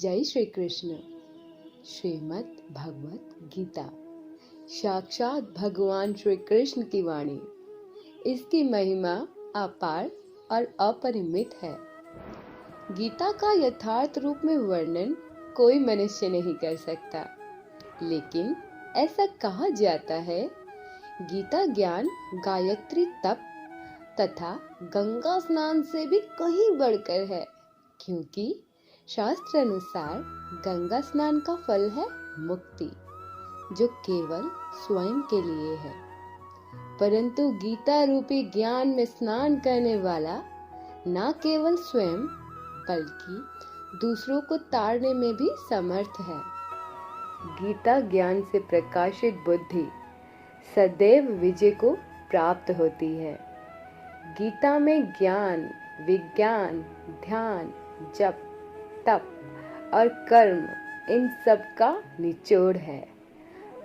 जय श्री कृष्ण। श्रीमद् भगवत गीता साक्षात भगवान श्री कृष्ण की वाणी। इसकी महिमा अपार और अपरिमित है। गीता का यथार्थ रूप में वर्णन कोई मनुष्य नहीं कर सकता, लेकिन ऐसा कहा जाता है, गीता ज्ञान गायत्री तप तथा गंगा स्नान से भी कहीं बढ़कर है, क्योंकि शास्त्र अनुसार गंगा स्नान का फल है मुक्ति, जो केवल स्वयं के लिए है। परंतु गीता रूपी ज्ञान में स्नान करने वाला न केवल स्वयं बल्कि दूसरों को तारने में भी समर्थ है। गीता ज्ञान से प्रकाशित बुद्धि सदैव विजय को प्राप्त होती है। गीता में ज्ञान, विज्ञान, ध्यान, जप, तप और कर्म इन सब का निचोड़ है।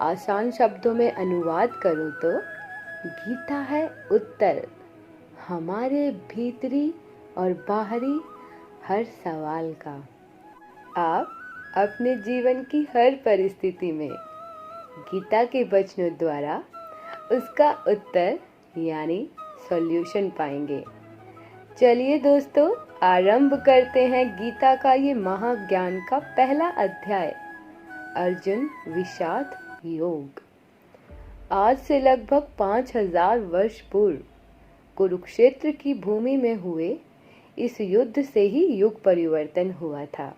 आसान शब्दों में अनुवाद करूं तो गीता है उत्तर हमारे भीतरी और बाहरी हर सवाल का। आप अपने जीवन की हर परिस्थिति में गीता के वचनों द्वारा उसका उत्तर यानी सॉल्यूशन पाएंगे। चलिए दोस्तों, आरंभ करते हैं गीता का ये महाज्ञान का पहला अध्याय, अर्जुन विषाद योग। आज से लगभग 5000 वर्ष पूर्व कुरुक्षेत्र की भूमि में हुए इस युद्ध से ही युग परिवर्तन हुआ था।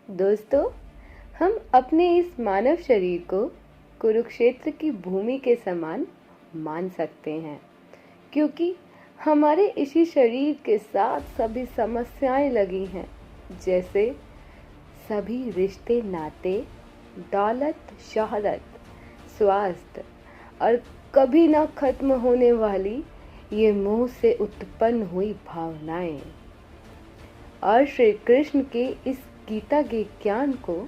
दोस्तों, हम अपने इस मानव शरीर को कुरुक्षेत्र की भूमि के समान मान सकते हैं, क्योंकि हमारे इसी शरीर के साथ सभी समस्याएं लगी हैं, जैसे सभी रिश्ते नाते, दौलत, शोहरत, स्वास्थ्य और कभी ना खत्म होने वाली ये मोह से उत्पन्न हुई भावनाएं। और श्री कृष्ण के इस गीता के ज्ञान को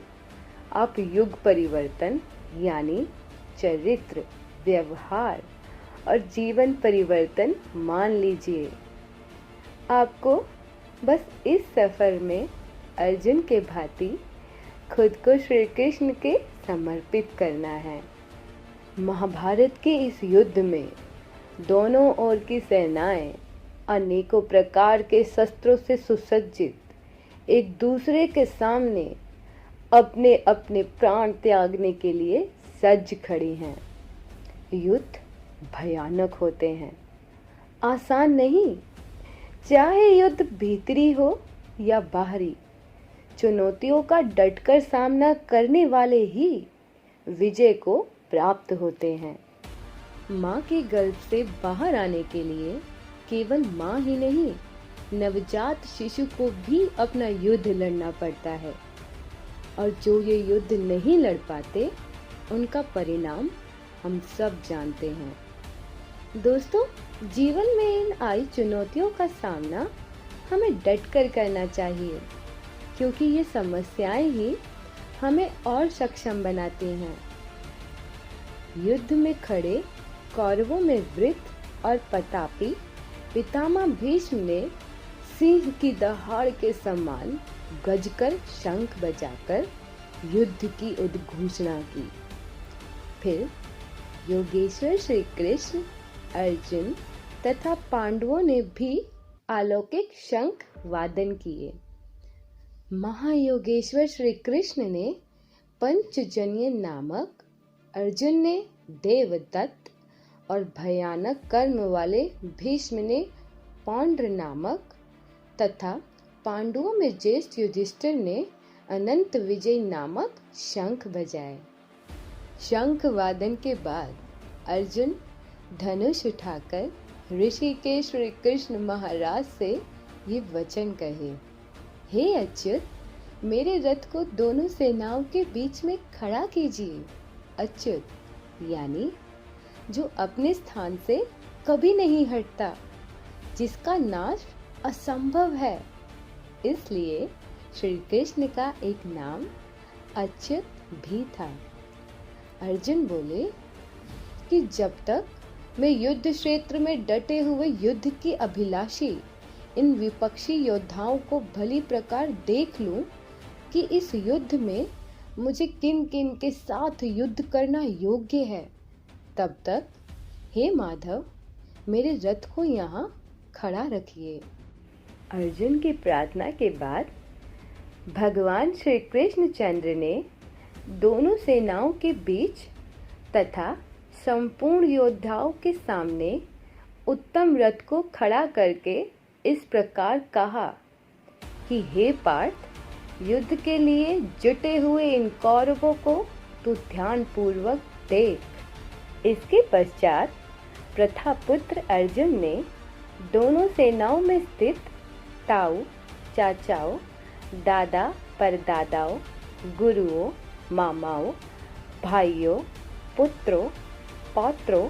आप युग परिवर्तन यानी चरित्र, व्यवहार और जीवन परिवर्तन मान लीजिए। आपको बस इस सफर में अर्जुन के भांति खुद को श्री कृष्ण के समर्पित करना है। महाभारत के इस युद्ध में दोनों ओर की सेनाएं अनेकों प्रकार के शस्त्रों से सुसज्जित एक दूसरे के सामने अपने अपने प्राण त्यागने के लिए सज्ज खड़ी हैं। युद्ध भयानक होते हैं, आसान नहीं। चाहे युद्ध भीतरी हो या बाहरी, चुनौतियों का डटकर सामना करने वाले ही विजय को प्राप्त होते हैं। माँ के गर्भ से बाहर आने के लिए केवल माँ ही नहीं, नवजात शिशु को भी अपना युद्ध लड़ना पड़ता है, और जो ये युद्ध नहीं लड़ पाते उनका परिणाम हम सब जानते हैं। दोस्तों, जीवन में इन आई चुनौतियों का सामना हमें डटकर करना चाहिए, क्योंकि ये समस्याएं ही हमें और सक्षम बनाती हैं। युद्ध में खड़े कौरवों में वृत्त और प्रतापी पितामह भीष्म ने सिंह की दहाड़ के समान गजकर शंख बजाकर युद्ध की उद्घोषणा की। फिर योगेश्वर श्री कृष्ण, अर्जुन तथा पांडवों ने भी अलौकिक शंख वादन किए। महायोगेश्वर श्री कृष्ण ने पंचजन्य नामक, अर्जुन ने देवदत्त और भयानक कर्म वाले भीष्म ने पौंड्र नामक तथा पांडवों में ज्येष्ठ युधिष्ठिर ने अनंत विजय नामक शंख बजाए। शंख वादन के बाद अर्जुन धनुष उठाकर ऋषिकेश श्री कृष्ण महाराज से ये वचन कहे, हे अच्युत, मेरे रथ को दोनों सेनाओं के बीच में खड़ा कीजिए। अच्युत यानी जो अपने स्थान से कभी नहीं हटता, जिसका नाश असंभव है। इसलिए श्री कृष्ण का एक नाम अच्युत भी था। अर्जुन बोले कि जब तक मैं युद्ध क्षेत्र में डटे हुए युद्ध की अभिलाषी इन विपक्षी योद्धाओं को भली प्रकार देख लूं कि इस युद्ध में मुझे किन किन के साथ युद्ध करना योग्य है। तब तक हे माधव, मेरे रथ को यहाँ खड़ा रखिए। अर्जुन की प्रार्थना के बाद भगवान श्री कृष्णचंद्र ने दोनों सेनाओं के बीच तथा संपूर्ण योद्धाओं के सामने उत्तम रथ को खड़ा करके इस प्रकार कहा कि हे पार्थ, युद्ध के लिए जुटे हुए इन कौरवों को तू ध्यान पूर्वक देख। इसके पश्चात प्रथापुत्र अर्जुन ने दोनों सेनाओं में स्थित ताऊ, चाचाओं, दादा परदादाओं, गुरुओं, मामाओं, भाइयों, पुत्रों, पौत्रों,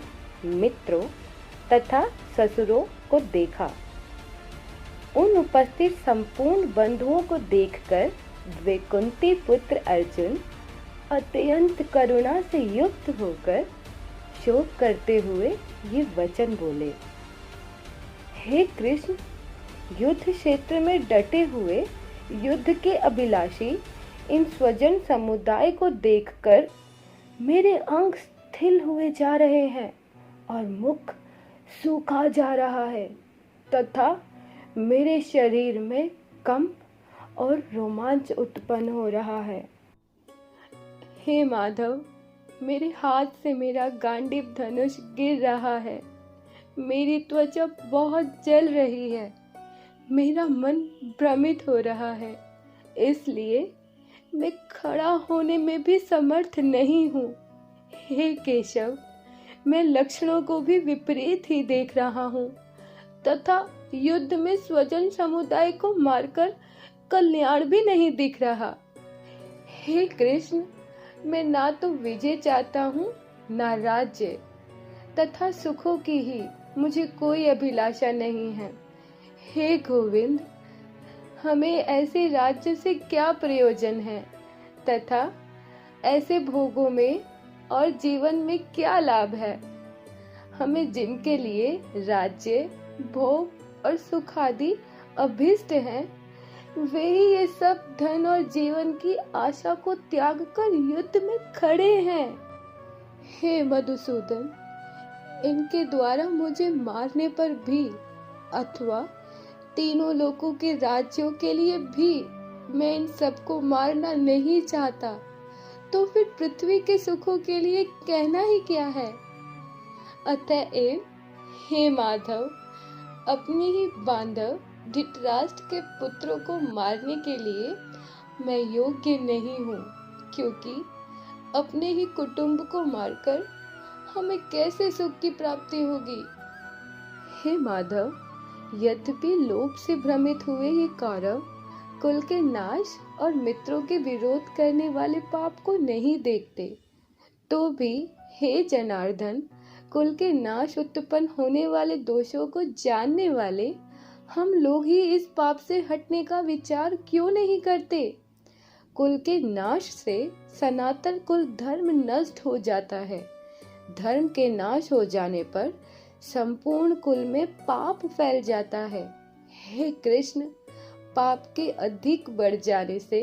मित्रों तथा ससुरों को देखा। उन उपस्थित संपूर्ण बंधुओं को देखकर वैकुंठी पुत्र अर्जुन अत्यंत करुणा से युक्त होकर शोक करते हुए ये वचन बोले। हे कृष्ण, युद्ध क्षेत्र में डटे हुए युद्ध के अभिलाषी इन स्वजन समुदाय को देखकर मेरे अंग शिथिल हुए जा रहे हैं और मुख सूखा जा रहा है तथा मेरे शरीर में कंप और रोमांच उत्पन्न हो रहा है। हे माधव, मेरे हाथ से मेरा गांडीव धनुष गिर रहा है। मेरी त्वचा बहुत जल रही है। मेरा मन भ्रमित हो रहा है, इसलिए मैं खड़ा होने में भी समर्थ नहीं हूँ। हे केशव, मैं लक्षणों को भी विपरीत ही देख रहा हूँ तथा युद्ध में स्वजन समुदाय को मारकर कल्याण भी नहीं दिख रहा। हे कृष्ण, मैं ना तो विजय चाहता हूँ ना राज्य तथा सुखों की ही मुझे कोई अभिलाषा नहीं है। हे गोविंद, हमें ऐसे राज्य से क्या प्रयोजन है तथा ऐसे भोगों में और जीवन में क्या लाभ है। हमें जिनके लिए राज्य, भोग और सुख आदि अभीष्ट हैं, वे ही ये सब धन और जीवन की आशा को त्याग कर युद्ध में खड़े हैं। हे मधुसूदन, इनके द्वारा मुझे मारने पर भी अथवा तीनों लोकों के राज्यों के लिए भी मैं इन सबको मारना नहीं चाहता, तो फिर पृथ्वी के सुखों के लिए कहना ही क्या है। अतएव हे माधव, अपनी ही बांधव धृतराष्ट्र के पुत्रों को मारने के लिए मैं योग्य नहीं हूँ, क्योंकि अपने ही कुटुंब को मारकर हमें कैसे सुख की प्राप्ति होगी। हे माधव, यद्यपि लोभ से भ्रमित हुए ये कौरव कुल के नाश और मित्रों के विरोध करने वाले पाप को नहीं देखते, तो भी हे जनार्दन, कुल के नाश उत्पन्न होने वाले दोषों को जानने वाले हम लोग ही इस पाप से हटने का विचार क्यों नहीं करते। कुल के नाश से सनातन कुल धर्म नष्ट हो जाता है। धर्म के नाश हो जाने पर संपूर्ण कुल में पाप फैल जाता है। हे कृष्ण, पाप के अधिक बढ़ जाने से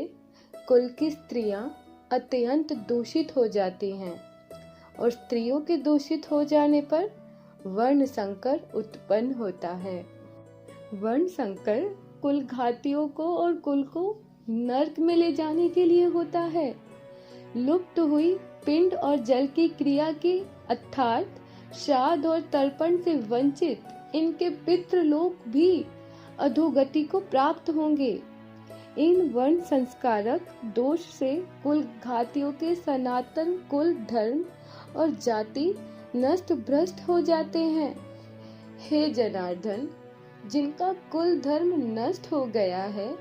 कुल की स्त्रियां अत्यंत दूषित हो जाती हैं और स्त्रियों के दूषित हो जाने पर वर्ण संकर उत्पन्न होता है। वर्ण संकर कुल घातियों को और कुल को नरक में ले जाने के लिए होता है। लुप्त हुई पिंड और जल की क्रिया के अर्थात श्राद्ध और तर्पण से वंचित इनके पितृलोक भी अधोगति को प्राप्त होंगे। इन वर्ण संस्कारक दोष से कुल घातियों के सनातन कुल धर्म और जाति नष्ट भ्रष्ट हो जाते हैं। हे जनार्दन, जिनका कुल धर्म नष्ट हो गया है,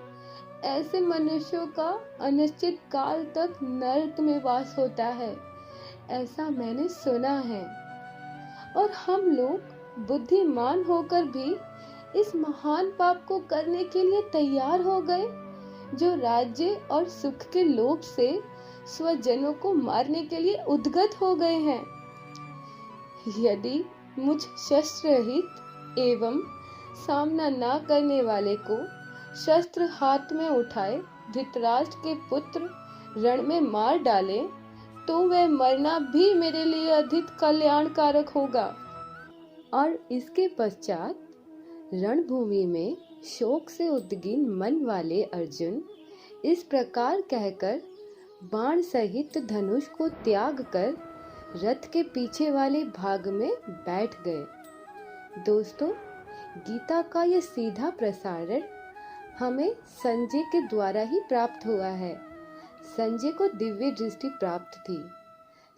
ऐसे मनुष्यों का अनिश्चित काल तक नरक में वास होता है, ऐसा मैंने सुना है। और हम लोग बुद्धिमान होकर भी इस महान पाप को करने के लिए तैयार हो गए, जो राज्य और सुख के लोभ से स्वजनों को मारने के लिए उद्गत हो गए हैं। यदि मुझ शस्त्र रहित एवं सामना ना करने वाले को शस्त्र हाथ में उठाए धृतराष्ट्र के पुत्र रण में मार डाले तो वह मरना भी मेरे लिए अधिक कल्याणकारक होगा। और इसके पश्चात रणभूमि में शोक से उद्विग्न मन वाले अर्जुन इस प्रकार कहकर बाण सहित धनुष को त्याग कर रथ के पीछे वाले भाग में बैठ गए। दोस्तों, गीता का यह सीधा प्रसारण हमें संजय के द्वारा ही प्राप्त हुआ है। संजय को दिव्य दृष्टि प्राप्त थी।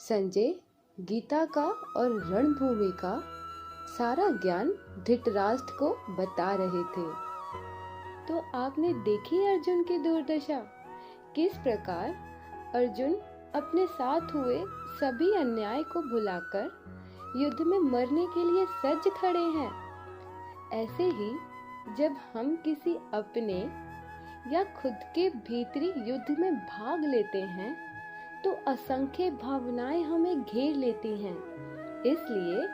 संजय गीता का और रणभूमि का सारा ज्ञान धृतराष्ट्र को बता रहे थे। तो आपने देखी अर्जुन की दुर्दशा, किस प्रकार अर्जुन अपने साथ हुए सभी अन्याय को भुलाकर युद्ध में मरने के लिए सज्ज खड़े हैं। ऐसे ही जब हम किसी अपने या खुद के भीतरी युद्ध में भाग लेते हैं तो असंख्य भावनाएं हमें घेर लेती हैं। इसलिए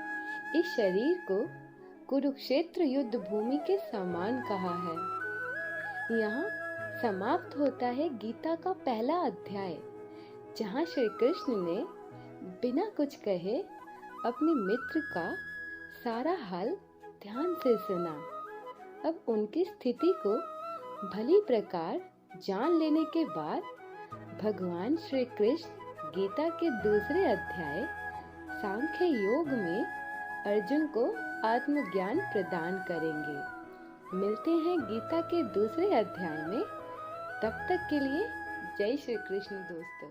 इस शरीर को कुरुक्षेत्र युद्ध भूमि के समान कहा है। यहाँ समाप्त होता है गीता का पहला अध्याय, जहाँ श्री कृष्ण ने बिना कुछ कहे अपने मित्र का सारा हाल ध्यान से सुना। अब उनकी स्थिति को भली प्रकार जान लेने के बाद भगवान श्री कृष्ण गीता के दूसरे अध्याय सांख्य योग में अर्जुन को आत्मज्ञान प्रदान करेंगे। मिलते हैं गीता के दूसरे अध्याय में। तब तक के लिए जय श्री कृष्ण दोस्तों।